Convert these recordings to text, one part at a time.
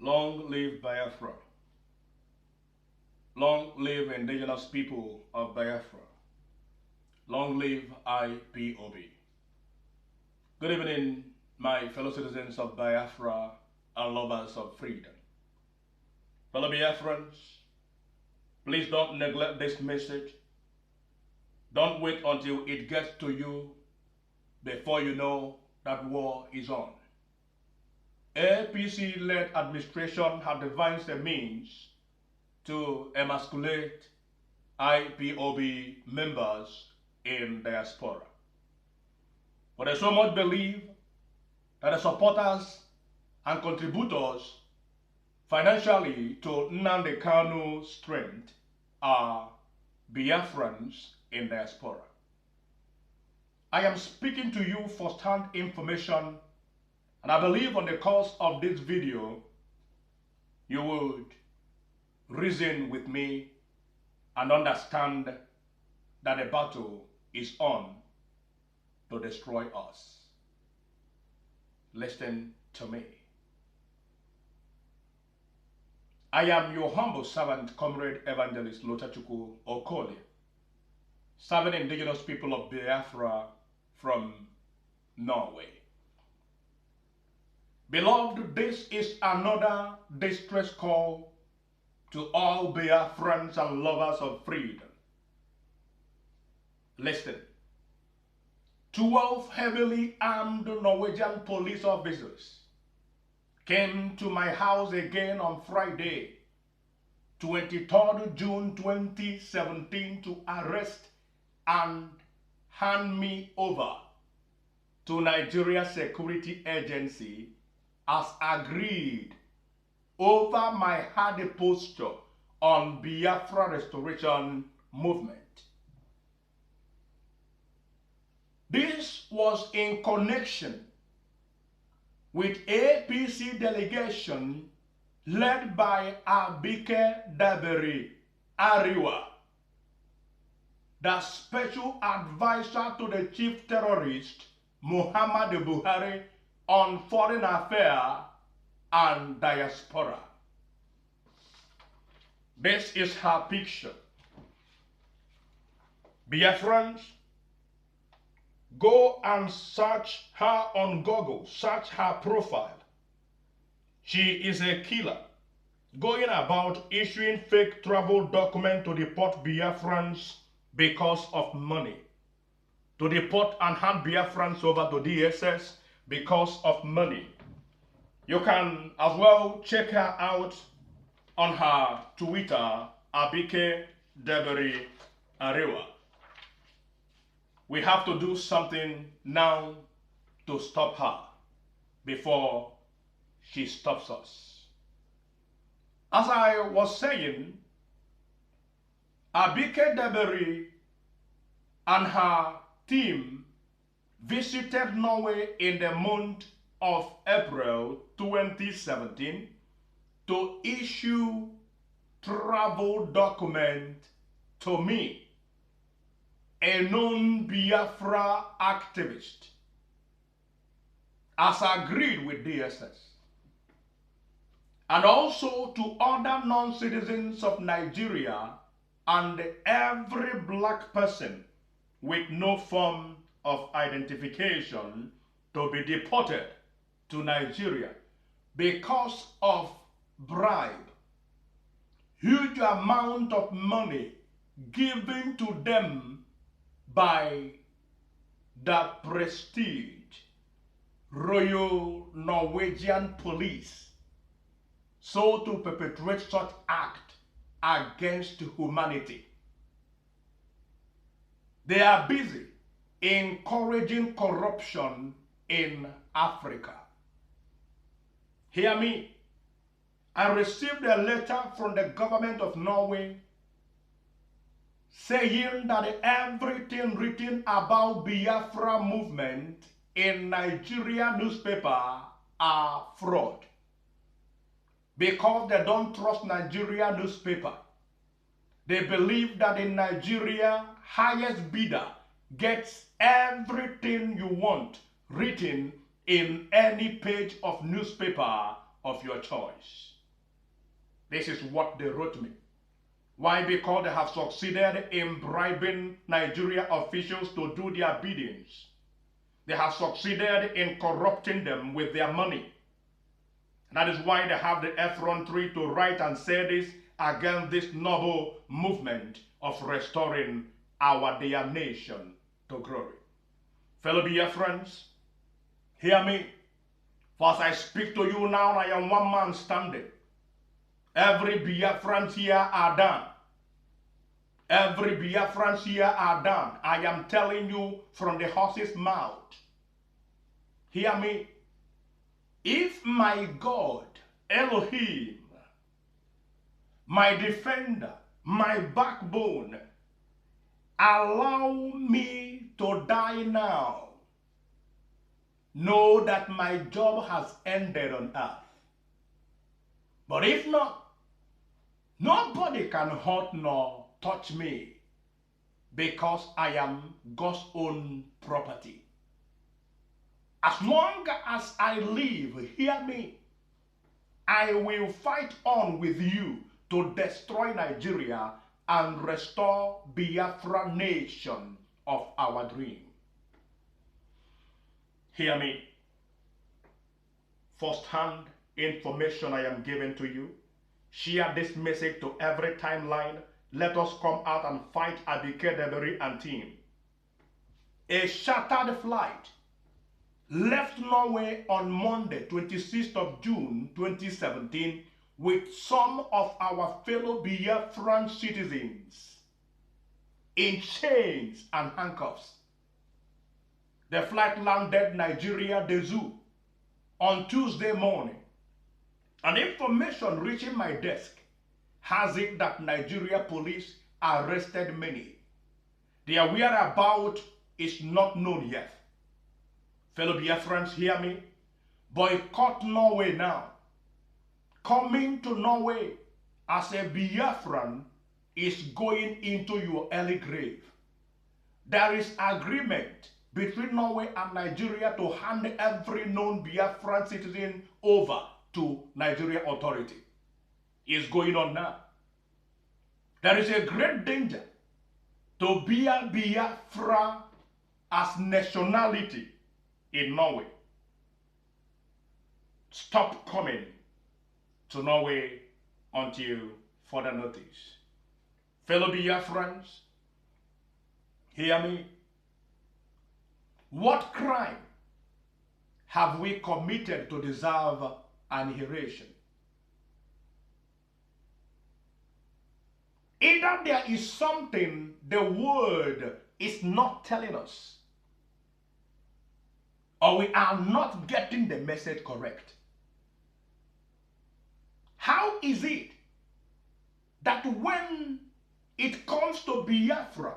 Long live Biafra. Long live indigenous people of Biafra. Long live IPOB. Good evening, my fellow citizens of Biafra and lovers of freedom. Fellow Biafrans, please don't neglect this message. Don't wait until it gets to you before you know that war is on. APC-led administration have devised a means to emasculate IPOB members in diaspora. But I so much believe that the supporters and contributors financially to Nnamdi Kanu's strength are Biafrans in diaspora. I am speaking to you first-hand information, and I believe on the course of this video, you would reason with me and understand that the battle is on to destroy us. Listen to me. I am your humble servant, Comrade Evangelist Lotachukwu Okolie, serving indigenous people of Biafra from Norway. Beloved, this is another distress call to all Biafrans and lovers of freedom. Listen. 12 heavily armed Norwegian police officers came to my house again on Friday, 23rd June 2017, to arrest and hand me over to Nigeria Security Agency as agreed over my hardy posture on Biafra restoration movement. This was in connection with APC delegation led by Abike Dabiri, Erewa, the special advisor to the chief terrorist Muhammadu Buhari on foreign affairs and diaspora. This is her picture. Biafrans, go and search her on Google, search her profile. She is a killer, going about issuing fake travel documents to deport Biafrans because of money, to deport and hand Biafrans over to DSS because of money. You can as well check her out on her Twitter, Abike Dabiri Erewa. We have to do something now to stop her before she stops us. As I was saying, Abike Dabiri and her team visited Norway in the month of April 2017 to issue travel document to me, a known Biafra activist, as agreed with DSS, and also to other non-citizens of Nigeria and every black person with no form of identification to be deported to Nigeria because of bribe, huge amount of money given to them by the prestige Royal Norwegian Police, so to perpetrate such act against humanity. They are busy encouraging corruption in Africa. Hear me. I received a letter from the government of Norway saying that everything written about Biafra movement in Nigeria newspaper are fraud, because they don't trust Nigeria newspaper. They believe that in Nigeria, highest bidder gets everything you want written in any page of newspaper of your choice. This is what they wrote me. Why? Because they have succeeded in bribing Nigeria officials to do their biddings. They have succeeded in corrupting them with their money. That is why they have the effrontery to write and say this against this noble movement of restoring our dear nation to glory. Fellow Biafrans, hear me. For as I speak to you now, I am one man standing. Every Biafrans here are done. Every Biafrans here are done. I am telling you from the horse's mouth. Hear me. If my God, Elohim, my defender, my backbone, allow me to die now, know that my job has ended on earth. But if not, nobody can hurt nor touch me, because I am God's own property. As long as I live, hear me, I will fight on with you to destroy Nigeria and restore Biafra nation of our dream. Hear me. First-hand information I am giving to you. Share this message to every timeline. Let us come out and fight Abike, Dabiri and team. A chartered flight left Norway on Monday, 26th of June 2017 with some of our fellow Biafran citizens in chains and handcuffs. The flight landed Nigeria de Zoo on Tuesday morning. And information reaching my desk has it that Nigeria police arrested many. Their whereabouts is not known yet. Fellow Biafrans, hear me. Boycott Norway now. Coming to Norway as a Biafran is going into your early grave. There is agreement between Norway and Nigeria to hand every known Biafran citizen over to Nigeria authority. It's going on now. There is a great danger to Biafra as nationality in Norway. Stop coming to Norway until further notice. Fellow Biafrans, hear me. What crime have we committed to deserve annihilation? Either there is something the word is not telling us, or we are not getting the message correct. How is it that when it comes to Biafra,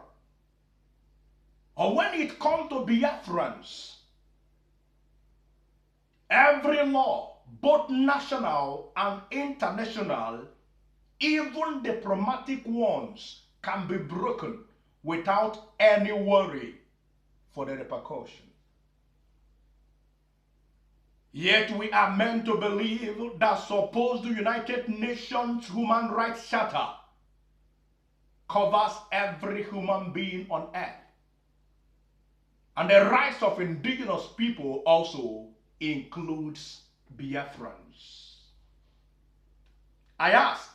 or when it comes to Biafrans, every law, both national and international, even diplomatic ones, can be broken without any worry for the repercussion? Yet we are meant to believe that supposed United Nations Human Rights Charter covers every human being on earth. And the rights of indigenous people also includes Biafrans. I ask,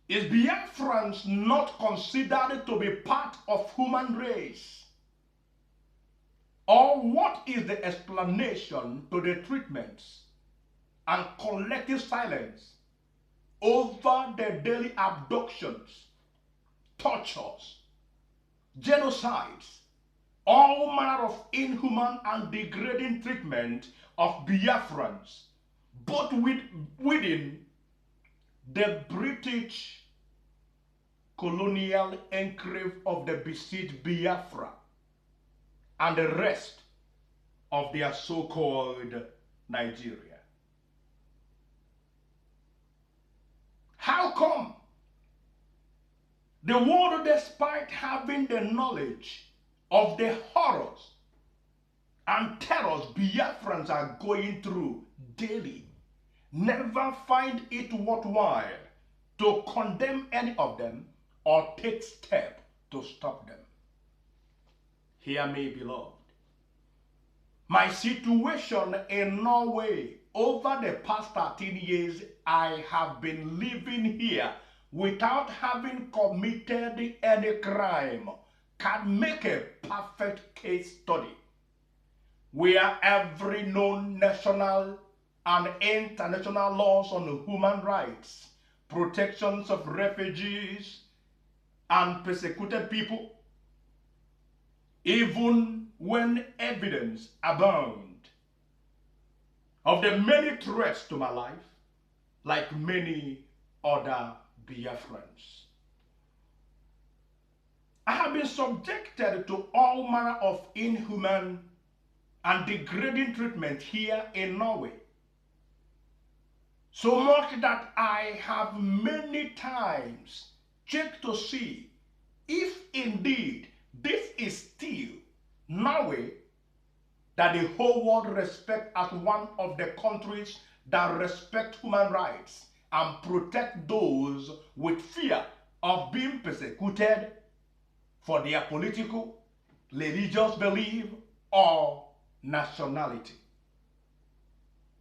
is Biafrans not considered to be part of human race? Or what is the explanation to the treatments and collective silence over the daily abductions, tortures, genocides, all manner of inhuman and degrading treatment of Biafrans, both within the British colonial enclave of the besieged Biafra and the rest of their so-called Nigeria? How come the world, despite having the knowledge of the horrors and terrors Biafrans are going through daily, never find it worthwhile to condemn any of them or take steps to stop them. Hear me, beloved. My situation in Norway over the past 13 years, I have been living here without having committed any crime, can make a perfect case study where every known national and international laws on human rights, protections of refugees and persecuted people, even when evidence abound of the many threats to my life, like many other Biafrans. I have been subjected to all manner of inhuman and degrading treatment here in Norway. So much that I have many times checked to see if indeed this is still Norway that the whole world respects as one of the countries that respect human rights and protect those with fear of being persecuted for their political, religious belief, or nationality.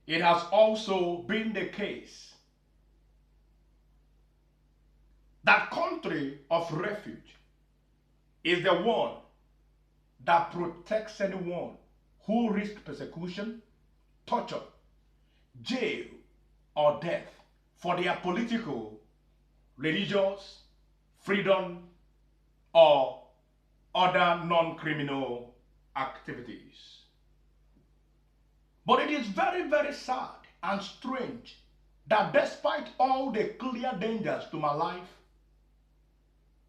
It has also been the case that country of refuge is the one that protects anyone who risks persecution, torture, jail, or death for their political, religious, freedom, or other non-criminal activities. But it is very, very sad and strange that despite all the clear dangers to my life,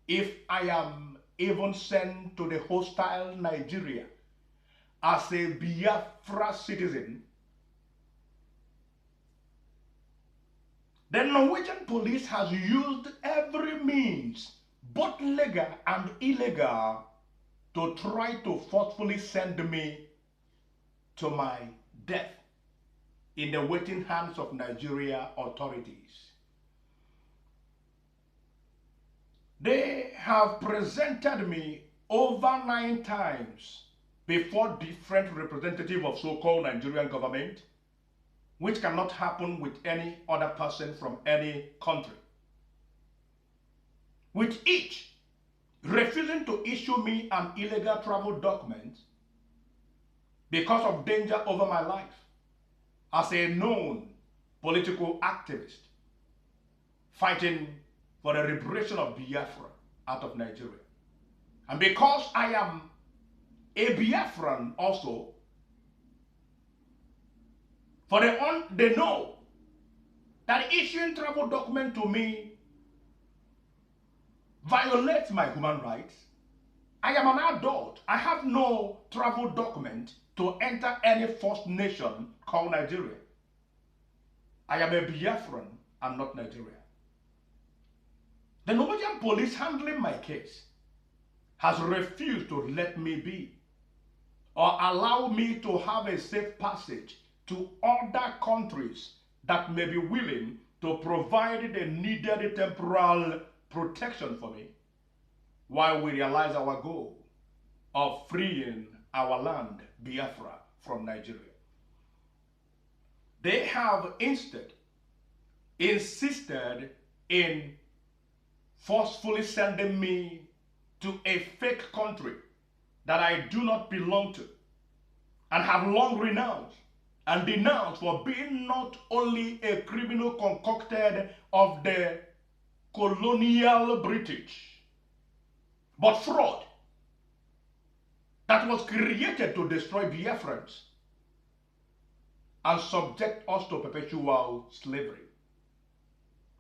if I am even sent to the hostile Nigeria as a Biafra citizen, the Norwegian police has used every means, both legal and illegal, to try to forcefully send me to my death in the waiting hands of Nigeria authorities. They have presented me over 9 times before different representatives of so-called Nigerian government, which cannot happen with any other person from any country, with each refusing to issue me an illegal travel document because of danger over my life as a known political activist fighting for the liberation of Biafra out of Nigeria. And because I am a Biafran also, they know that issuing travel document to me violates my human rights. I am an adult. I have no travel document to enter any first nation called Nigeria. I am a Biafran and not Nigeria. The Norwegian police handling my case has refused to let me be or allow me to have a safe passage to other countries that may be willing to provide the needed temporal protection for me while we realize our goal of freeing our land, Biafra, from Nigeria. They have instead insisted in forcefully sending me to a fake country that I do not belong to and have long renounced and denounced for being not only a criminal concocted of the colonial British, but fraud that was created to destroy Biafrans and subject us to perpetual slavery.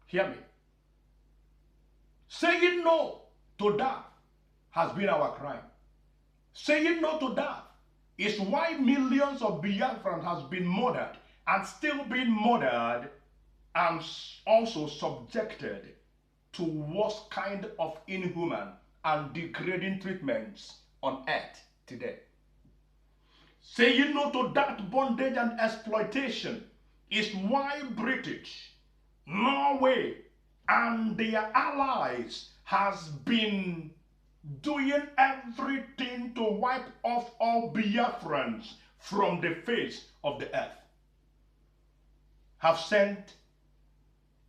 Hear me. Saying no to that has been our crime. Saying no to that is why millions of Biafrans has been murdered and still being murdered and also subjected to worst kind of inhuman and degrading treatments on earth today. Saying no to that bondage and exploitation is why British, Norway, and their allies has been doing everything to wipe off all Biafrans from the face of the earth. Have sent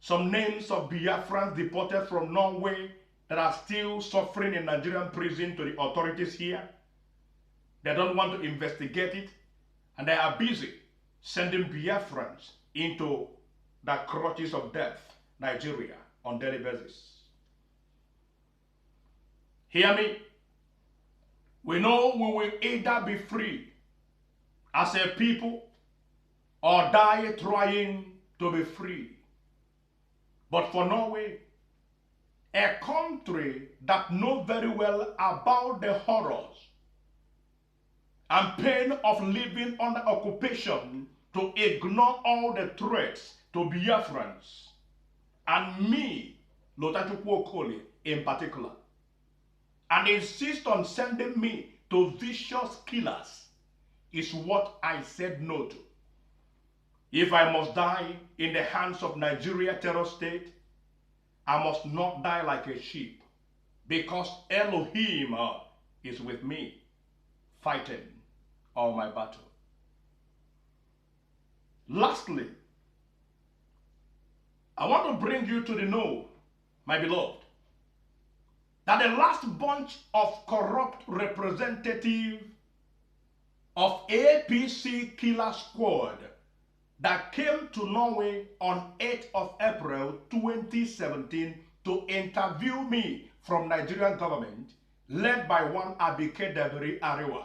some names of Biafrans deported from Norway that are still suffering in Nigerian prison to the authorities here. They don't want to investigate it, and they are busy sending Biafrans into the clutches of death, Nigeria, on daily basis. Hear me. We know we will either be free as a people or die trying to be free. But for Norway, a country that knows very well about the horrors and pain of living under occupation, to ignore all the threats to Biafrans, and me, Lotachukwu Okoli in particular, and insist on sending me to vicious killers, is what I said no to. If I must die in the hands of Nigeria terror state, I must not die like a sheep, because Elohim is with me, fighting all my battle. Lastly, I want to bring you to the know, my beloved, that the last bunch of corrupt representatives of APC killer squad that came to Norway on 8th of April 2017 to interview me from Nigerian government, led by one Abike Dabiri Erewa,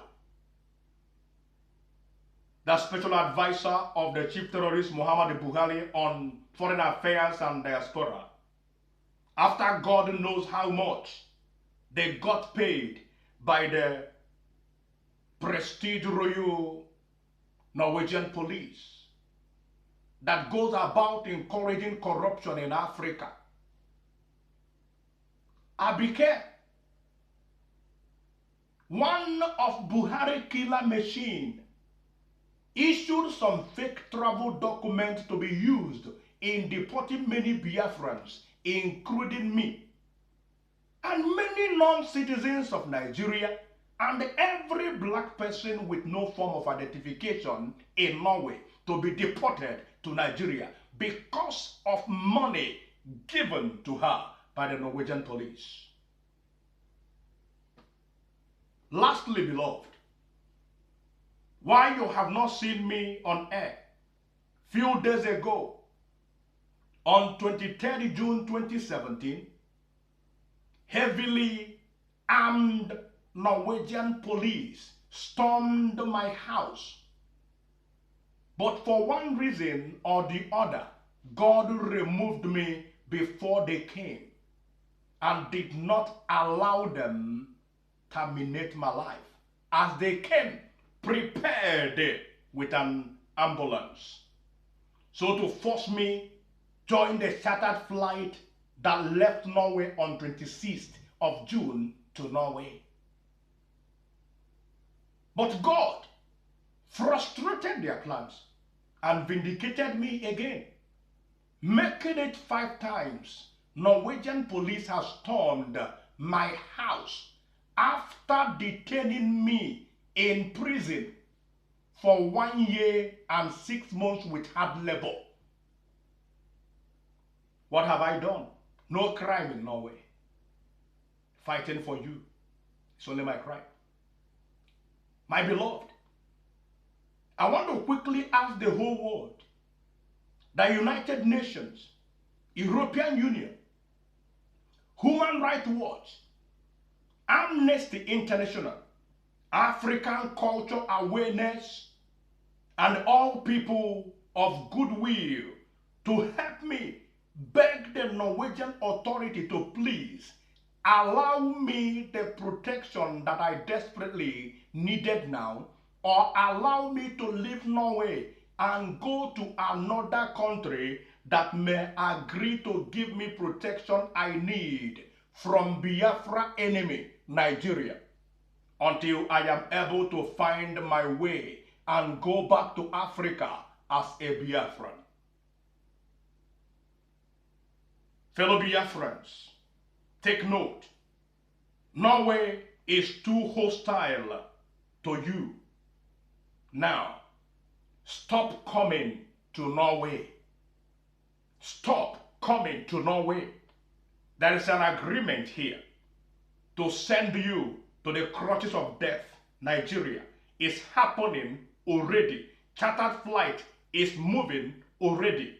the special advisor of the chief terrorist Muhammad Buhari on foreign affairs and diaspora. After God knows how much they got paid by the prestige royal Norwegian police that goes about encouraging corruption in Africa. Abike, one of Buhari killer machine, issued some fake travel documents to be used in deporting many Biafrans, including me, and many non-citizens of Nigeria, and every black person with no form of identification in Norway to be deported to Nigeria because of money given to her by the Norwegian police. Lastly, beloved, why you have not seen me on air? Few days ago, on 23rd June 2017, heavily armed Norwegian police stormed my house. But for one reason or the other, God removed me before they came and did not allow them terminate my life, as they came prepared with an ambulance. So to force me join the chartered flight that left Norway on 26th of June to Norway. But God frustrated their plans and vindicated me again, making it 5 times Norwegian police has stormed my house after detaining me in prison for 1 year and 6 months with hard labor. What have I done? No crime in Norway. Fighting for you, it's only my crime. My beloved, I want to quickly ask the whole world, the United Nations, European Union, Human Rights Watch, Amnesty International, African Culture Awareness, and all people of goodwill to help me beg the Norwegian authority to please allow me the protection that I desperately needed now, or allow me to leave Norway and go to another country that may agree to give me protection I need from Biafra enemy, Nigeria, until I am able to find my way and go back to Africa as a Biafran. Fellow Biafrans, take note. Norway is too hostile to you. Now, stop coming to Norway. Stop coming to Norway. There is an agreement here to send you to the clutches of death. Nigeria is happening already. Chartered flight is moving already.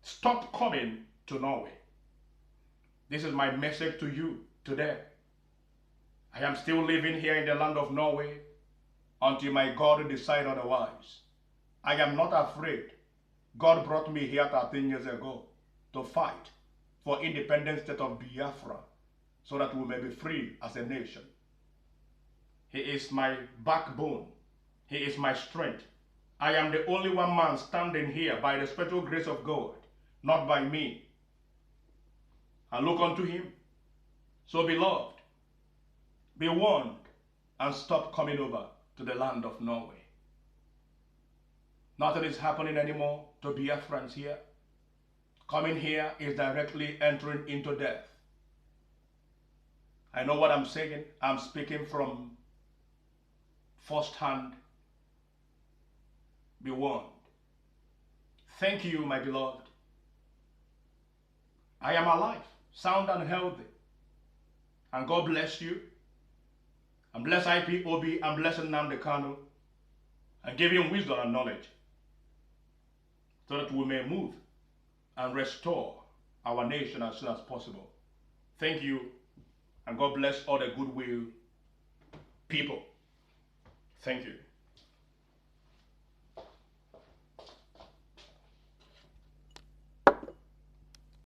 Stop coming to Norway. This is my message to you today. I am still living here in the land of Norway until my God decide otherwise. I am not afraid. God brought me here 13 years ago to fight for independent state of Biafra so that we may be free as a nation. He is my backbone. He is my strength. I am the only one man standing here by the special grace of God, not by me. I look unto him. So beloved, be warned and stop coming over to the land of Norway. Nothing is happening anymore to Biafrans here. Coming here is directly entering into death. I know what I'm saying. I'm speaking from first hand. Be warned. Thank you, my beloved. I am alive, sound and healthy. And God bless you. And bless IPOB and bless Nnamdi Kanu. And give him wisdom and knowledge so that we may move and restore our nation as soon as possible. Thank you, and God bless all the goodwill people. Thank you.